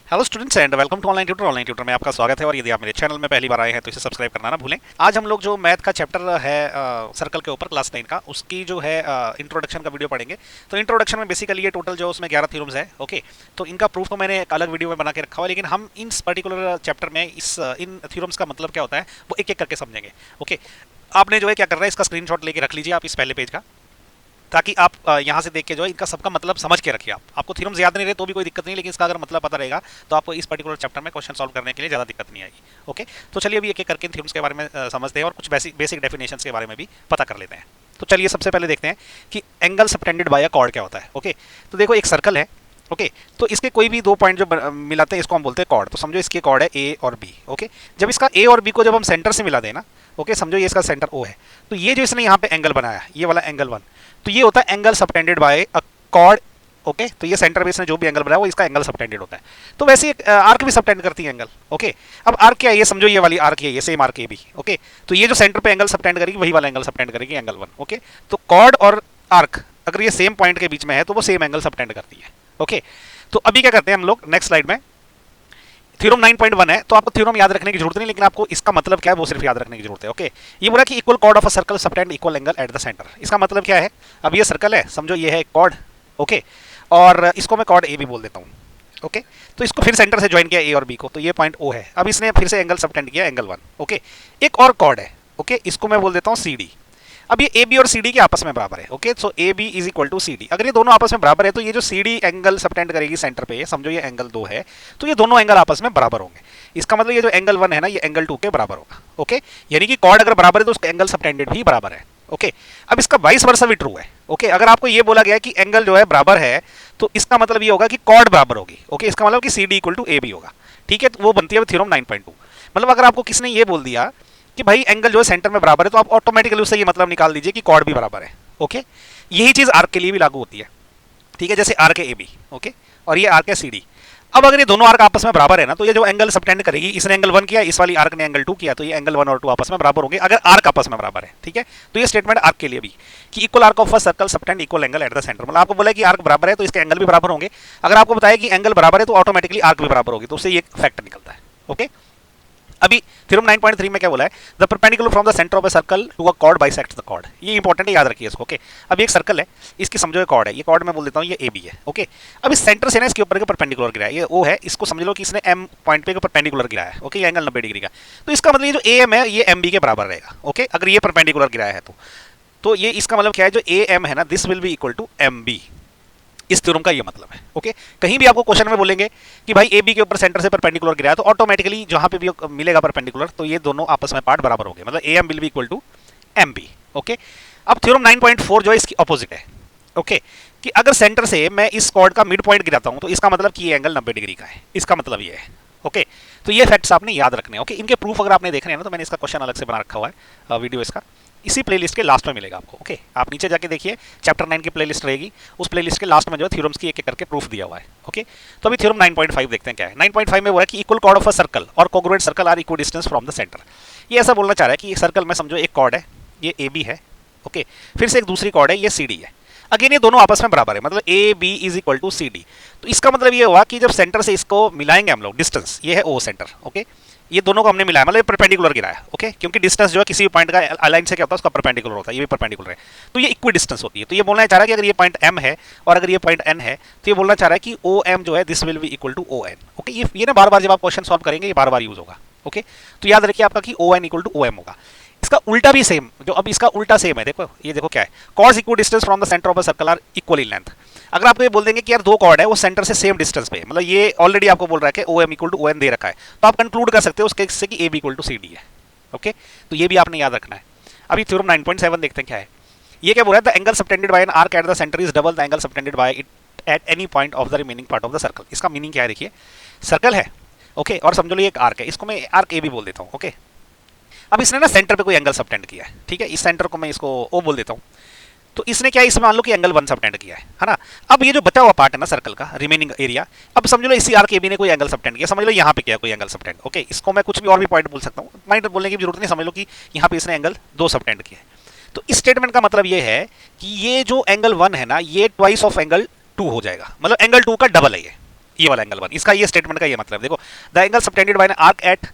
Hello students and welcome to online tutor में आपका स्वागत है। और यदि आप मेरे चैनल में पहली बार आए हैं तो इसे सब्सक्राइब करना ना भूलें। आज हम लोग जो मैथ का चैप्टर है सर्कल के ऊपर क्लास 9 का, उसकी जो है इंट्रोडक्शन का वीडियो पढ़ेंगे। तो इंट्रोडक्शन में बेसिकली ये टोटल जो उसमें 11 थ्योरम्स है। ओके, तो इनका प्रूफ तो मैंने एक अलग वीडियो में बना के रखा हुआ है, लेकिन हम इस पर्टिकुलर चैप्टर में इन थ्योरम्स का मतलब क्या होता है वो एक एक करके समझेंगे। ओके, आपने जो है क्या करना है, इसका स्क्रीनशॉट लेके रख लीजिए आप इस पहले पेज का, ताकि आप यहाँ से देख के जो है इनका सबका मतलब समझ के रखिए। आपको थ्योरम्स याद नहीं रहे तो भी कोई दिक्कत नहीं, लेकिन इसका अगर मतलब पता रहेगा तो आपको इस पर्टिकुलर चैप्टर में क्वेश्चन सॉल्व करने के लिए ज़्यादा दिक्कत नहीं आएगी। ओके, तो चलिए अभी एक एक करके इन थ्योरम्स के बारे में समझते हैं और कुछ बेसिक डेफिनेशंस के बारे में भी पता कर लेते हैं। तो चलिए सबसे पहले देखते हैं कि एंगल सबटेंडेड बाय अ कॉर्ड क्या होता है। ओके, तो देखो एक सर्कल है। ओके, तो इसके कोई भी दो पॉइंट जो मिलाते हैं इसको हम बोलते हैं कॉर्ड। तो समझो इसके कॉर्ड है ए और बी। ओके, जब इसका ए और बी को जब हम सेंटर से मिला दें ना, ओके, समझो ये इसका सेंटर ओ है, तो ये जो इसने यहाँ पे एंगल बनाया, ये वाला एंगल 1, तो ये होता है एंगल सबटेंडेड बाय अ कॉर्ड। ओके, तो ये सेंटर बेस ने जो भी एंगल बनाया वो इसका एंगल सबटेंडेड होता है। तो वैसे आर्क भी सबटेंड करती है एंगल। ओके, अब आर्क क्या है, ये समझो ये वाली आर्क है, ये same arc A B. Okay, तो ये जो सेंटर पे एंगल सबटेंड करेगी वही वाला एंगल सबटेंड करेगी, एंगल 1। ओके, तो कॉर्ड और आर्क अगर ये सेम पॉइंट के बीच में है तो वो सेम एंगल सबटेंड करती है। ओके, तो अभी क्या करते हैं हम लोग नेक्स्ट स्लाइड में, थ्योरम 9.1 है, तो आपको थ्योरम याद रखने की जरूरत नहीं, लेकिन आपको इसका मतलब क्या है वो सिर्फ याद रखने की जरूरत है। ओके, ये बोला कि equal chord of a circle subtend equal angle at the centre. इसका मतलब क्या है, अब ये सर्कल है, समझो ये है कॉर्ड। ओके, और इसको मैं कॉर्ड ए भी बोल देता हूँ। ओके, तो इसको फिर सेंटर से ज्वाइन किया ए और बी को, तो ये पॉइंट ओ है। अब इसने फिर से एंगल सबटेंड किया एंगल 1। ओके, एक और कॉर्ड है। ओके, इसको मैं बोल देता हूँ सी डी। अब ये ए बी और सी डी के आपस में बराबर है। Okay, so A B is equal to C D. अगर ये दोनों आपस में बराबर है तो ये जो सी डी एंगल सबटेंड करेगी सेंटर पे, समझो ये एंगल 2 है, तो ये दोनों एंगल आपस में बराबर होंगे। इसका मतलब ये जो एंगल 1 है ना, ये एंगल 2 के बराबर होगा। ओके, यानी कि कॉर्ड अगर बराबर है तो उसका एंगल सबटेंडेड भी बराबर है। ओके, अब इसका वाइस वर्सा भी ट्रू है। ओके, अगर आपको ये बोला गया कि एंगल जो है बराबर है तो इसका मतलब ये होगा कि कॉर्ड बराबर होगी। ओके, इसका मतलब कि C D equal to A B होगा। ठीक है, तो वो बनती है थ्योरम 9.2। मतलब अगर आपको किसने ये बोल दिया कि भाई एंगल जो है सेंटर में बराबर है, तो आप ऑटोमेटिकली उससे ये मतलब निकाल दीजिए कि कॉर्ड भी बराबर है। ओके, यही चीज आर्क के लिए भी लागू होती है। ठीक है, जैसे आर्क है ए बी, ओके, और ये आर्क है सी डी। अब अगर ये दोनों आर्क आपस में बराबर है ना, तो ये जो एंगल सबटेंड करेगी, इसने एंगल 1 किया, इस वाली आर्क ने एंगल 2 किया, तो ये एंगल 1 और 2 आपस में बराबर होंगे अगर आर्क आपस में बराबर है। ठीक है, तो ये स्टेटमेंट आर्क के लिए भी कि equal arc of a circle subtend equal angle at the centre. मतलब आपको बोला है कि आर्क बराबर है तो इसके एंगल भी बराबर होंगे। अगर आपको बताया कि एंगल बराबर है तो ऑटोमेटिकली आर्क भी बराबर होगी, तो उससे ये फैक्ट निकलता है। ओके, अभी थ्योरम 9.3 में क्या बोला है, the perpendicular from the centre of a circle to a chord bisects the chord. ये इंपॉर्टेंट है, याद रखिए इसको। ओके, अब एक सर्कल है, इसकी समझो एक कॉर्ड है, ये कॉर्ड मैं बोल देता हूँ ये ए बी है। ओके, अब इस सेंटर से ना इसके ऊपर के परपेंडिकुलर गिरा है, ये ओ है, इसको समझ लो कि इसने एम पॉइंट पे परपेंडिकुलर गिराया है। ओके, ये एंगल 90 डिग्री का, तो इसका मतलब ये जो ए एम है ये एम बी के बराबर रहेगा। ओके, अगर ये परपेंडिकुलर गिराया है तो ये इसका मतलब क्या है, जो ए एम है ना, this will be equal to M B. इस थ्योरम का ये मतलब है। ओके, कहीं भी आपको क्वेश्चन में बोलेंगे कि भाई ए बी के ऊपर सेंटर से परपेंडिकुलर गिरा है, तो ऑटोमेटिकली जहां पे भी मिलेगा परपेंडिकुलर तो ये दोनों आपस में पार्ट बराबर हो गए, मतलब A M will be equal to M B. Okay, अब थ्योरम 9.4 जो है इसकी ऑपोजिट है। ओके, कि अगर सेंटर से मैं इस कॉर्ड का मिड पॉइंट गिराता हूं तो इसका मतलब कि ये एंगल 90 डिग्री का है, इसका मतलब ये है। ओके, तो ये फैक्ट्स आपने याद रखने हैं। ओके, इनके प्रूफ अगर आपने देखने हैं ना, तो मैंने इसका क्वेश्चन अलग से बना रखा हुआ है, वीडियो इसका इसी प्लेलिस्ट के लास्ट में मिलेगा आपको। ओके, आप नीचे जाके देखिए, चैप्टर 9 की प्लेलिस्ट रहेगी, उस प्लेलिस्ट के लास्ट में जो है थ्योरम्स की एक एक करके प्रूफ दिया हुआ है। ओके, तो अभी थ्योरम 9.5 देखते हैं क्या है। 9.5 में वो है कि equal chord of a circle और congruent circle are equal distance from the centre. ये ऐसा बोलना चाह रहा है कि सर्कल में समझो एक कॉर्ड है, ये ए बी है। ओके, फिर से एक दूसरी कॉर्ड है, ये सी डी है। अगेन ये दोनों आपस में बराबर है, मतलब A B is equal to C D. तो इसका मतलब ये हुआ कि जब सेंटर से इसको मिलाएंगे हम लोग, डिस्टेंस ये है ओ सेंटर। ओके, ये दोनों को हमने मिलाया, मतलब परपेंडिकुलर गिराया। ओके, क्योंकि डिस्टेंस जो है किसी भी पॉइंट का अलाइन से क्या होता है, उसका परपेंडिकुलर होता है, ये भी परपेंडिकुलर है, तो ये इक्वी डिस्टेंस होती है। तो ये बोलना चाह रहा है कि अगर ये पॉइंट एम है और अगर ये पॉइंट एन है, तो ये बोलना चाह रहा है कि ओ एम जो है this will be equal to O N. Okay, ये ना बार बार जब आप क्वेश्चन सॉल्व करेंगे ये बार बार यूज होगा। ओके, तो याद रखिए आपका कि O N equal to O M होगा। इसका उल्टा भी सेम, जो अब इसका उल्टा सेम है, देखो ये देखो क्या है, chords equal distance from the centre of a circle are equal in length. अगर आपको ये बोल देंगे कि यार दो कॉर्ड है वो सेंटर से सेम डिस्टेंस पे है, मतलब ये ऑलरेडी आपको बोल रहा है कि O M equal to O N दे रखा है, तो आप कंक्लूड कर सकते हो उसके से कि A B equal to C D है। ओके, तो ये भी आपने याद रखना है। अभी थ्योरम 9.7 देखते हैं क्या है। ये क्या बोल रहा है, the angle subtended bye an arc at the centre is double the angle subtended bye it at any point of the remaining part of the circle. इसका मीनिंग क्या है, देखिए सर्कल है। ओके, और समझो ये एक आर्क है, इसको मैं आर्क ए बी बोल देता हूँ। ओके, अब इसने ना सेंटर पे कोई एंगल सबटेंड किया है। ठीक है, इस सेंटर को मैं इसको ओ बोल देता हूँ, तो इसने क्या इसमें मान लो कि एंगल 1 सबटेंड किया है ना। अब ये जो बचा हुआ पार्ट है ना सर्कल का रिमेनिंग एरिया, अब समझ लो इसी आर्क ए बी ने कोई एंगल सबटेंड किया, समझ लो यहाँ पे किया कोई एंगल सबटेंड। ओके, इसको मैं कुछ भी और भी पॉइंट बोल सकता हूँ, पॉइंट बोलने की जरूरत नहीं, समझ लो कि यहाँ पे इसने एंगल 2 सबटेंड किया है। तो इस स्टेटमेंट का मतलब ये है कि ये जो एंगल 1 है ना, ये ट्वाइस ऑफ एंगल 2 हो जाएगा, मतलब एंगल 2 का डबल है ये। ये वाला एंगल 1, इसका ये स्टेटमेंट का ये मतलब देखो, the angle subtended bye an arc at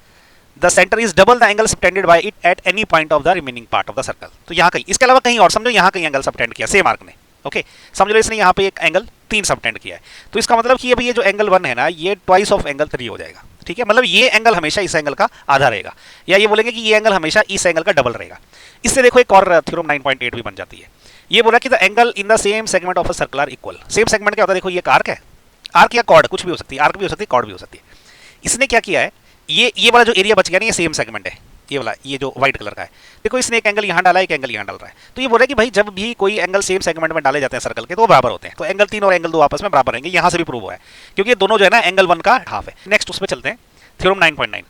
the centre is double the angle subtended bye it at any point of the remaining part of the circle. तो यहाँ कहीं, इसके अलावा कहीं और समझो यहाँ कहीं एंगल सबटेंड किया सेम आर्क ने, ओके समझ लो इसने यहाँ पे एक एंगल 3 सबटेंड किया है, तो इसका मतलब कि ये जो एंगल 1 है ना, ये ट्वाइस ऑफ एंगल 3 हो जाएगा, ठीक है, मतलब ये एंगल हमेशा इस एंगल का आधा रहेगा, या ये बोलेंगे कि ये एंगल हमेशा इस एंगल का डबल रहेगा। इससे देखो एक और थ्योरम 9.8 भी बन जाती है, ये बोला कि the angle in the same segment of a circle are equal. Same segment क्या होता है, देखो ये एक आर्क है, आर्क या कॉर्ड कुछ भी हो सकती है, आर्क भी हो सकती है, कॉर्ड भी हो सकती है। इसने क्या किया है, ये वाला जो एरिया बच गया ना, ये सेम सेगमेंट है, ये वाला, ये जो व्हाइट कलर का है, देखो इसने एक एंगल यहाँ डाला, एक एंगल यहाँ डाल रहा है, तो ये बोल रहा है कि भाई जब भी कोई एंगल सेम सेगमेंट में डाले जाते हैं सर्कल के तो वो बराबर होते हैं, तो एंगल 3 और एंगल 2 आपस में बराबर रहेंगे, यहाँ से भी प्रूव हुआ है, क्योंकि ये दोनों जो है ना एंगल 1 का हाफ है। नेक्स्ट उस पर चलते हैं, थ्योरम 9.9,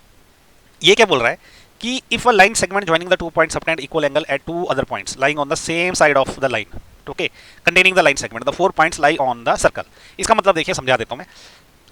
ये क्या बोल रहा है कि if a line segment joining the 2 points subtend equal angle at 2 other points lying on the same side of the line, okay containing the line segment the 4 points lie on the circle. इसका मतलब देखिए समझा देता हूं मैं,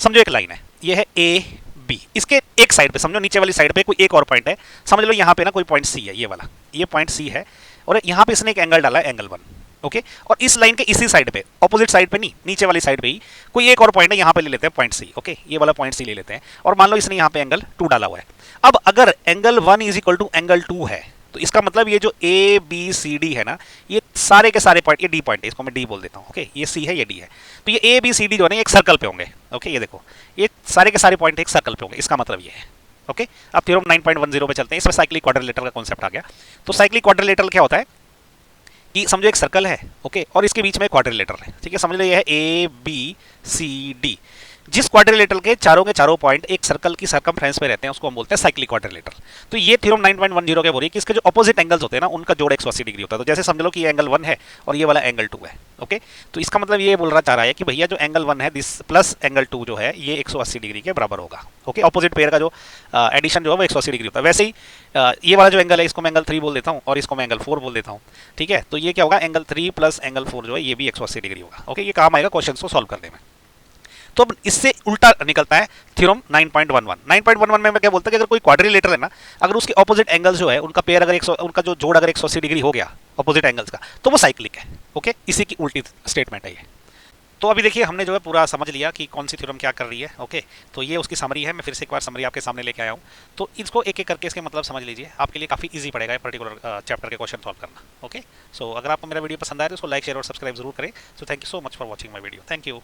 समझो एक line है, ये है ए बी, इसके एक साइड पे समझो नीचे वाली साइड पे कोई एक और पॉइंट है, समझ लो यहाँ पे ना कोई पॉइंट सी है, ये वाला, ये पॉइंट सी है, और यहाँ पे इसने एक एंगल डाला है एंगल 1, ओके और इस लाइन के इसी साइड पे, ऑपोजिट साइड पे नहीं, नीचे वाली साइड पे ही कोई एक और पॉइंट है, यहाँ पे ले लेते हैं पॉइंट सी, ओके ये वाला पॉइंट सी ले लेते हैं, और मान लो इसने यहाँ पे एंगल 2 डाला हुआ है। अब अगर angle 1 is equal to angle 2 है, तो इसका मतलब ये जो ए बी सी डी है ना, ये सारे के सारे पॉइंट, ये डी पॉइंट है, इसको मैं डी बोल देता हूँ, ओके ये सी है, ये डी है, तो ये ए बी सी डी जो है ना एक सर्कल पे होंगे, ओके ये देखो ये सारे के सारे पॉइंट एक सर्कल पे होंगे, इसका मतलब ये है, ओके। अब थ्योरम 9.10 पे चलते हैं, इसमें साइक्लिक क्वाड्रिलेटरल का कॉन्सेप्ट आ गया। तो साइक्लिक क्वाड्रिलेटरल क्या होता है कि समझो एक सर्कल है, ओके और इसके बीच में क्वाड्रिलेटरल है, ठीक है, समझ लो ये है ए बी सी डी, जिस क्वाड्रिलेटरल के चारों पॉइंट एक सर्कल की सर्कमफ्रेंस में रहते हैं उसको हम बोलते हैं साइक्लिक क्वाड्रिलेटरल। तो ये थ्योरम 9.10 के बोल रही है कि इसके जो ऑपोजिट एंगल्स होते हैं ना उनका जोड़ 180 डिग्री होता है। तो जैसे समझ लो कि ये एंगल 1 है और ये वाला एंगल 2 है, ओके तो इसका मतलब ये बोलना चाह रहा है कि भैया जो एंगल 1 है दिस प्लस एंगल 2 जो है ये 180 डिग्री के बराबर होगा, ओके ऑपोजिट पेयर का जो एडिशन जो है वो 180 डिग्री होता है। वैसे ही ये वाला जो एंगल है इसको मैं एंगल 3 बोल देता हूँ और इसको मैं एंगल 4 बोल देता हूँ, ठीक है, तो ये क्या होगा एंगल 3 प्लस एंगल 4 जो है ये भी 180 डिग्री होगा, ओके ये काम आएगा क्वेश्चन को सॉल्व करने में। तो अब इससे उल्टा निकलता है थ्योरम 9.11। 9.11 में मैं क्या बोलता हूं कि अगर कोई क्वाड्रिलेटरल है ना, अगर उसके ऑपोजिट एंगल्स जो है उनका पेयर अगर उनका जो जोड़ अगर 180 डिग्री हो गया ऑपोजिट एंगल्स का, तो वो साइक्लिक है, ओके इसी की उल्टी स्टेटमेंट है ये। तो अभी देखिए हमने जो है पूरा समझ लिया कि कौन सी थ्योरम क्या कर रही है, ओके तो ये उसकी समरी है। मैं फिर से एक बार समरी आपके सामने लेके आया हूँ, तो इसको एक एक करके इसके मतलब समझ लीजिए, आपके लिए काफ़ी इजी पड़ेगा पर्टिकुलर चैप्टर के क्वेश्चन सॉल्व करना, ओके। सो अगर आपको मेरा वीडियो पसंद आए तो उसको लाइक शेयर और सब्सक्राइब जरूर करें। So thank you so much for watching my video, thank you.